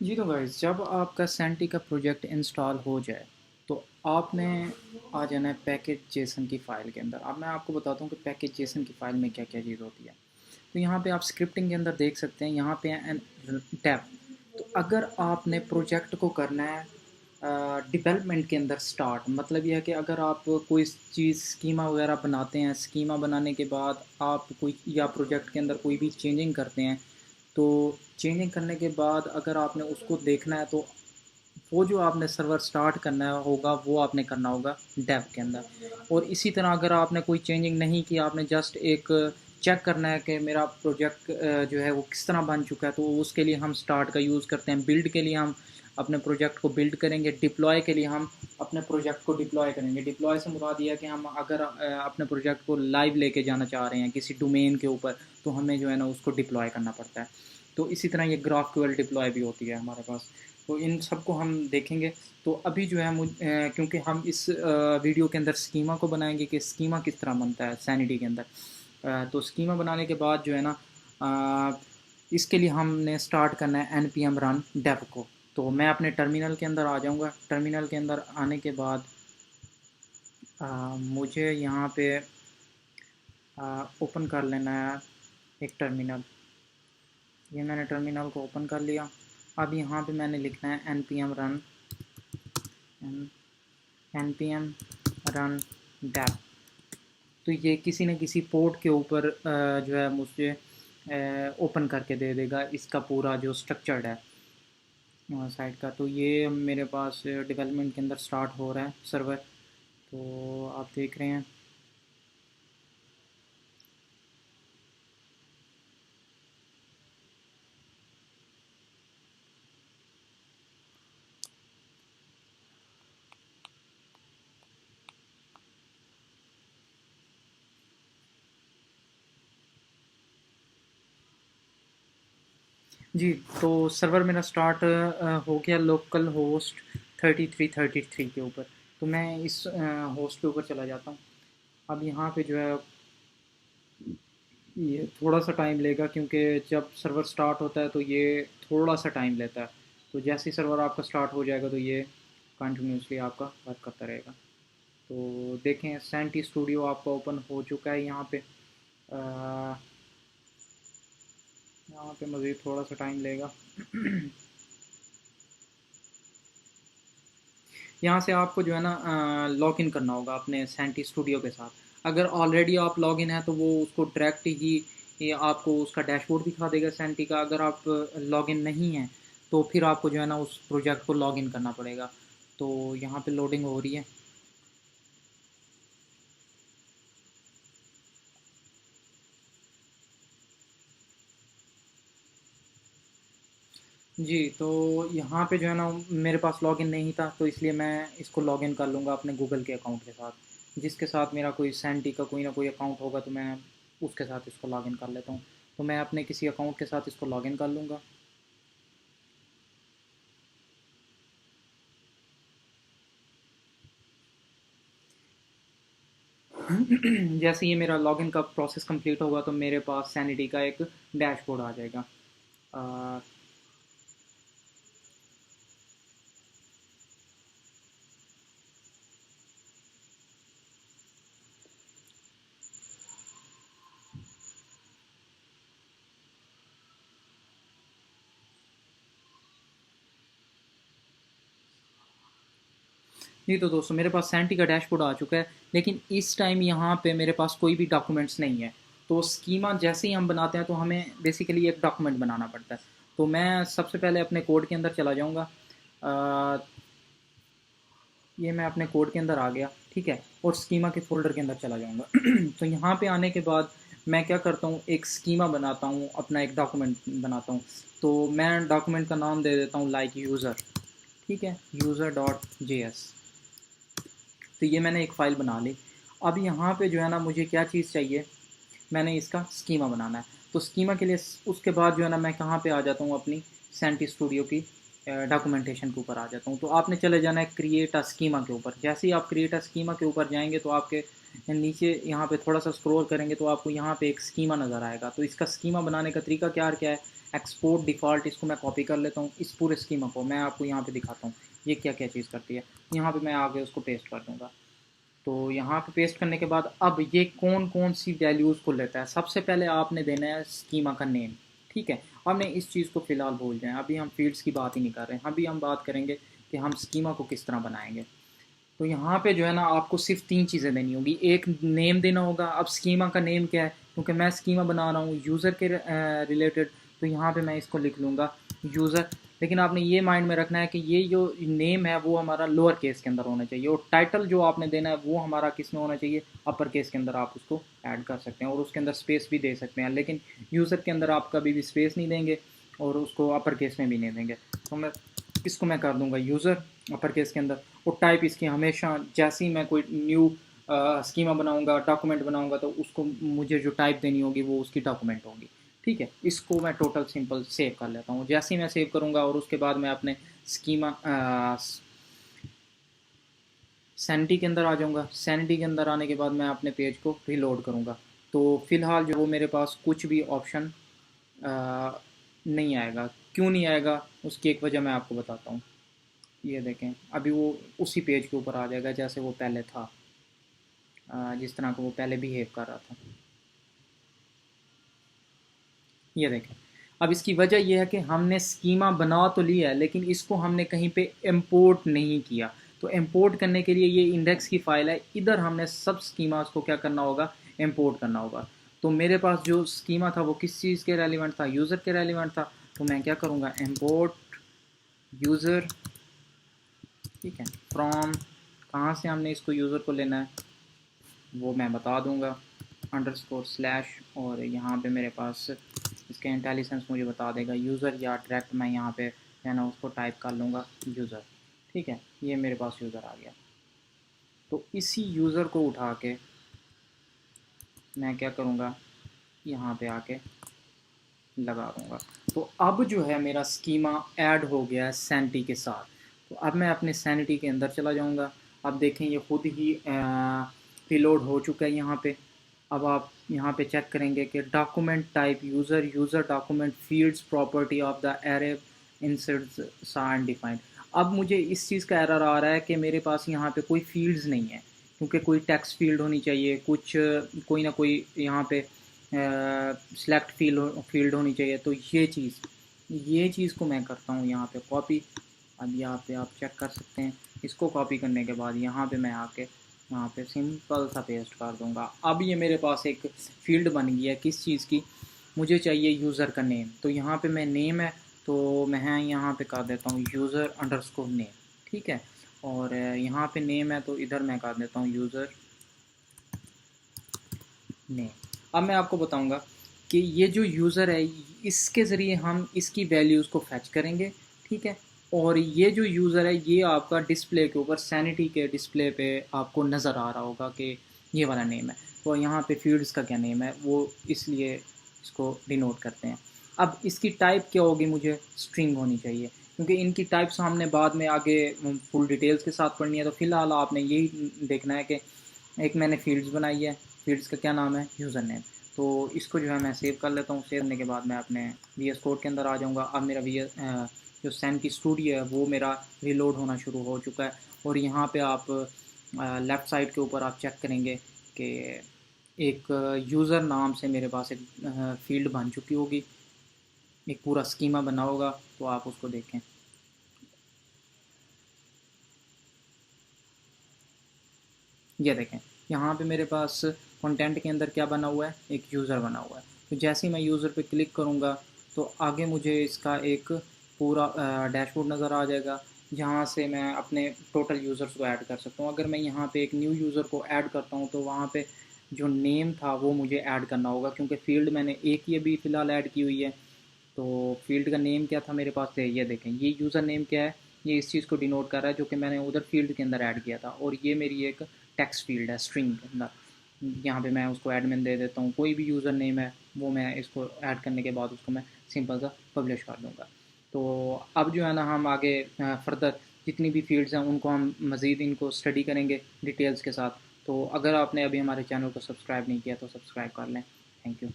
जी तो गाइस, जब आपका सैंटी का प्रोजेक्ट इंस्टॉल हो जाए तो आपने आ जाना है पैकेज जेसन की फ़ाइल के अंदर। अब मैं आपको बताता हूँ कि पैकेज जेसन की फ़ाइल में क्या क्या चीज़ होती है। तो यहाँ पे आप स्क्रिप्टिंग के अंदर देख सकते हैं, यहाँ पे है टैब। तो अगर आपने प्रोजेक्ट को करना है डेवलपमेंट के अंदर स्टार्ट, मतलब यह है कि अगर आप कोई चीज़ स्कीमा वगैरह बनाते हैं, स्कीमा बनाने के बाद आप कोई या प्रोजेक्ट के अंदर कोई भी चेंजिंग करते हैं, तो चेंजिंग करने के बाद अगर आपने उसको देखना है तो वो जो आपने सर्वर स्टार्ट करना होगा वो आपने करना होगा डेव के अंदर। और इसी तरह अगर आपने कोई चेंजिंग नहीं की, आपने जस्ट एक चेक करना है कि मेरा प्रोजेक्ट जो है वो किस तरह बन चुका है, तो उसके लिए हम स्टार्ट का यूज़ करते हैं। बिल्ड के लिए हम अपने प्रोजेक्ट को बिल्ड करेंगे, डिप्लॉय के लिए हम अपने प्रोजेक्ट को डिप्लॉय करेंगे। डिप्लॉय से मुराद ये है कि हम अगर अपने प्रोजेक्ट को लाइव लेके जाना चाह रहे हैं किसी डोमेन के ऊपर, तो हमें जो है ना उसको डिप्लॉय करना पड़ता है। तो इसी तरह ये ग्राफक्यूएल डिप्लॉय भी होती है हमारे पास। तो इन सबको हम देखेंगे। तो अभी जो है क्योंकि हम इस वीडियो के अंदर स्कीमा को बनाएंगे कि स्कीमा किस तरह बनता है सैनिटी के अंदर। तो स्कीमा बनाने के बाद जो है ना इसके लिए हमने स्टार्ट करना है N P M run dev को। तो मैं अपने टर्मिनल के अंदर आ जाऊँगा। टर्मिनल के अंदर आने के बाद मुझे यहाँ पे ओपन कर लेना है एक टर्मिनल। ये मैंने टर्मिनल को ओपन कर लिया। अब यहाँ पे मैंने लिखना है N P M run npm run dev। तो ये किसी न किसी पोर्ट के ऊपर जो है मुझे ओपन करके दे देगा इसका पूरा जो स्ट्रक्चर्ड है साइट का। तो ये मेरे पास डेवलपमेंट के अंदर स्टार्ट हो रहा है सर्वर। तो आप देख रहे हैं। जी, तो सर्वर मेरा स्टार्ट हो गया लोकल होस्ट 3333 के ऊपर। तो मैं इस होस्ट के ऊपर चला जाता हूँ। अब यहाँ पे जो है ये थोड़ा सा टाइम लेगा, क्योंकि जब सर्वर स्टार्ट होता है तो ये थोड़ा सा टाइम लेता है। तो जैसे ही सर्वर आपका स्टार्ट हो जाएगा तो ये कंटिन्यूसली आपका वर्क करता रहेगा। तो देखें, सैंटी स्टूडियो आपका ओपन हो चुका है। यहाँ पे मज़ीद थोड़ा सा टाइम लेगा। यहाँ से आपको जो है ना लॉग इन करना होगा अपने सैंटी स्टूडियो के साथ। अगर ऑलरेडी आप लॉग इन है तो वो उसको डायरेक्ट ही ये आपको उसका डैशबोर्ड दिखा देगा सैंटी का। अगर आप लॉग इन नहीं हैं तो फिर आपको जो है ना उस प्रोजेक्ट को लॉग इन करना पड़ेगा। तो यहाँ पे लोडिंग हो रही है। जी, तो यहाँ पे जो है ना मेरे पास लॉगिन नहीं था, तो इसलिए मैं इसको लॉगिन कर लूँगा अपने गूगल के अकाउंट के साथ। जिसके साथ मेरा कोई सैंटी का कोई ना कोई अकाउंट होगा तो मैं उसके साथ इसको लॉगिन कर लेता हूँ। तो मैं अपने किसी अकाउंट के साथ इसको लॉगिन कर लूँगा। जैसे ये मेरा लॉगिन का प्रोसेस कंप्लीट होगा तो मेरे पास सैनिटी का एक डैशबोर्ड आ जाएगा। अ, जी तो दोस्तों, मेरे पास सैंटी का डैशबोर्ड आ चुका है, लेकिन इस टाइम यहाँ पे मेरे पास कोई भी डॉक्यूमेंट्स नहीं है। तो स्कीमा जैसे ही हम बनाते हैं तो हमें बेसिकली एक डॉक्यूमेंट बनाना पड़ता है। तो मैं सबसे पहले अपने कोड के अंदर चला जाऊँगा। ये मैं अपने कोड के अंदर आ गया, ठीक है, और स्कीमा के फ़ोल्डर के अंदर चला जाऊँगा। तो यहाँ पे आने के बाद मैं क्या करता हूँ, एक स्कीमा बनाता हूँ, अपना एक डॉक्यूमेंट बनाता हूँ। तो मैं डॉक्यूमेंट का नाम दे देता हूँ लाइक यूज़र, ठीक है, user.js। तो ये मैंने एक फ़ाइल बना ली। अब यहाँ पे जो है ना मुझे क्या चीज़ चाहिए, मैंने इसका स्कीमा बनाना है। तो स्कीमा के लिए उसके बाद जो है ना मैं कहाँ पे आ जाता हूँ, अपनी सैंटी स्टूडियो की डॉक्यूमेंटेशन के ऊपर आ जाता हूँ। तो आपने चले जाना है क्रिएट अ स्कीमा के ऊपर। जैसे ही आप क्रिएट अ स्कीमा के ऊपर जाएंगे तो आपके नीचे यहाँ पे थोड़ा सा स्क्रॉल करेंगे तो आपको यहाँ पे एक स्कीमा नज़र आएगा। तो इसका स्कीमा बनाने का तरीका क्या है, एक्सपोर्ट डिफ़ॉल्ट, इसको मैं कॉपी कर लेता हूँ। इस पूरे स्कीमा को मैं आपको यहाँ पे दिखाता हूँ ये क्या क्या चीज़ करती है। यहाँ पे मैं आगे उसको पेस्ट कर दूँगा। तो यहाँ पे पेस्ट करने के बाद अब ये कौन कौन सी वैल्यूज़ को लेता है, सबसे पहले आपने देना है स्कीमा का नेम। ठीक है, हमने इस चीज़ को फ़िलहाल भूल जाएं, अभी हम फील्ड्स की बात ही नहीं कर रहे हैं, अभी हम बात करेंगे कि हम स्कीमा को किस तरह बनाएंगे। तो यहाँ पे जो है ना आपको सिर्फ 3 चीज़ें देनी होगी। एक नेम देना होगा। अब स्कीमा का नेम क्या है, क्योंकि मैं स्कीमा बना रहा हूँ यूज़र के रिलेटेड, तो यहाँ पे मैं इसको लिख लूँगा यूज़र। लेकिन आपने ये माइंड में रखना है कि ये जो नेम है वो हमारा लोअर केस के अंदर होना चाहिए, और टाइटल जो आपने देना है वो हमारा किस में होना चाहिए, अपर केस के अंदर आप उसको ऐड कर सकते हैं, और उसके अंदर स्पेस भी दे सकते हैं। लेकिन यूज़र के अंदर आप कभी भी स्पेस नहीं देंगे और उसको अपर केस में भी नहीं देंगे। तो इसको मैं कर दूंगा यूज़र अपर केस के अंदर। और टाइप इसकी हमेशा, जैसे ही मैं कोई न्यू स्कीमा बनाऊंगा, डॉक्यूमेंट बनाऊंगा, तो उसको मुझे जो टाइप देनी होगी वो उसकी डॉक्यूमेंट होगी। ठीक है, इसको मैं टोटल सिंपल सेव कर लेता हूँ। जैसे ही मैं सेव करूँगा और उसके बाद मैं अपने स्कीमा सैनिटी के अंदर आ जाऊँगा। सैनिटी के अंदर आने के बाद मैं अपने पेज को रीलोड करूँगा। तो फ़िलहाल जो वो मेरे पास कुछ भी ऑप्शन नहीं आएगा। क्यों नहीं आएगा, उसकी एक वजह मैं आपको बताता हूँ। ये देखें, अभी वो उसी पेज के ऊपर आ जाएगा जैसे वो पहले था, जिस तरह को वो पहले बिहेव कर रहा था। ये देखें, अब इसकी वजह यह है कि हमने स्कीमा बना तो लिया है लेकिन इसको हमने कहीं पे इंपोर्ट नहीं किया। तो इंपोर्ट करने के लिए ये इंडेक्स की फ़ाइल है, इधर हमने सब स्कीमास को क्या करना होगा, इंपोर्ट करना होगा। तो मेरे पास जो स्कीमा था वो किस चीज़ के रेलिवेंट था, यूज़र के रेलिवेंट था। तो मैं क्या करूँगा, इंपोर्ट यूज़र। ठीक है, फ्रॉम, कहाँ से हमने इसको यूज़र को लेना है वो मैं बता दूंगा, अंडरस्कोर स्लैश, और यहाँ पे मेरे पास इसका इंटेलिजेंस मुझे बता देगा यूज़र, या डायरेक्ट मैं यहाँ पे है ना उसको टाइप कर लूँगा यूज़र। ठीक है, ये मेरे पास यूज़र आ गया। तो इसी यूज़र को उठा के मैं क्या करूँगा, यहाँ पे आके लगा दूँगा। तो अब जो है मेरा स्कीमा ऐड हो गया है सैनिटी के साथ। तो अब मैं अपने सैनिटी के अंदर चला जाऊँगा। अब देखें ये खुद ही रीलोड हो चुका है यहाँ पे। अब आप यहाँ पे चेक करेंगे कि document type user, user document fields property of the array inserts are defined. अब मुझे इस चीज़ का एरर आ रहा है कि मेरे पास यहाँ पे कोई फील्ड्स नहीं है, क्योंकि कोई टेक्स्ट फील्ड होनी चाहिए, कुछ कोई ना कोई यहाँ पे सेलेक्ट फील्ड होनी चाहिए। तो ये चीज़ को मैं करता हूँ यहाँ पे कॉपी। अब यहाँ पे आप चेक कर सकते हैं, इसको कॉपी करने के बाद यहाँ पे मैं आके यहाँ पे सिंपल सा पेस्ट कर दूँगा। अब ये मेरे पास एक फ़ील्ड बन गई है किस चीज़ की, मुझे चाहिए यूज़र का नेम। तो यहाँ पे मैं नेम है तो मैं यहाँ पे कर देता हूँ यूज़र अंडरस्कोर नेम। ठीक है, और यहाँ पे नेम है तो इधर मैं कर देता हूँ यूज़र नेम। अब मैं आपको बताऊंगा कि ये जो यूज़र है इसके ज़रिए हम इसकी वैल्यूज़ को फैच करेंगे। ठीक है, और ये जो यूज़र है ये आपका डिस्प्ले के ऊपर, सैनिटी के डिस्प्ले पे आपको नज़र आ रहा होगा कि ये वाला नेम है। तो यहाँ पे फील्ड्स का क्या नेम है वो इसलिए इसको डिनोट करते हैं। अब इसकी टाइप क्या होगी, मुझे स्ट्रिंग होनी चाहिए, क्योंकि इनकी टाइप्स हमने बाद में आगे फुल डिटेल्स के साथ पढ़नी है। तो फ़िलहाल आपने यही देखना है कि एक मैंने फील्ड्स बनाई है, फील्ड्स का क्या नाम है, यूज़र नेम। तो इसको जो है मैं सेव कर लेता हूँ। सेव करने के बाद मैं अपने वी एस कोड के अंदर आ जाऊँगा। अब मेरा जो सैनिटी स्टूडियो है वो मेरा रीलोड होना शुरू हो चुका है। और यहाँ पे आप लेफ़्ट साइड के ऊपर आप चेक करेंगे कि एक यूज़र नाम से मेरे पास एक फील्ड बन चुकी होगी, एक पूरा स्कीमा बना होगा। तो आप उसको देखें, ये देखें यहाँ पे मेरे पास कंटेंट के अंदर क्या बना हुआ है, एक यूज़र बना हुआ है। तो जैसे ही मैं यूज़र पे क्लिक करूँगा तो आगे मुझे इसका एक पूरा डैशबोर्ड नज़र आ जाएगा, जहाँ से मैं अपने टोटल यूज़र्स को ऐड कर सकता हूँ। अगर मैं यहाँ पे एक न्यू यूज़र को ऐड करता हूँ तो वहाँ पे जो नेम था वो मुझे ऐड करना होगा, क्योंकि फ़ील्ड मैंने एक ही अभी फ़िलहाल ऐड की हुई है। तो फील्ड का नेम क्या था मेरे पास, ये देखें, ये यूज़र नेम क्या है, ये इस चीज़ को डिनोट कर रहा है जो कि मैंने उधर फील्ड के अंदर ऐड किया था। और ये मेरी एक टेक्स्ट फील्ड है स्ट्रिंग के अंदर, यहाँ पे मैं उसको एडमिन दे देता हूँ। कोई भी यूज़र नेम है वो मैं इसको ऐड करने के बाद उसको मैं सिंपल सा पब्लिश कर दूँगा। तो अब जो है ना हम आगे फर्दर जितनी भी फील्ड्स हैं उनको हम मज़ीद इनको स्टडी करेंगे डिटेल्स के साथ। तो अगर आपने अभी हमारे चैनल को सब्सक्राइब नहीं किया तो सब्सक्राइब कर लें। Thank you.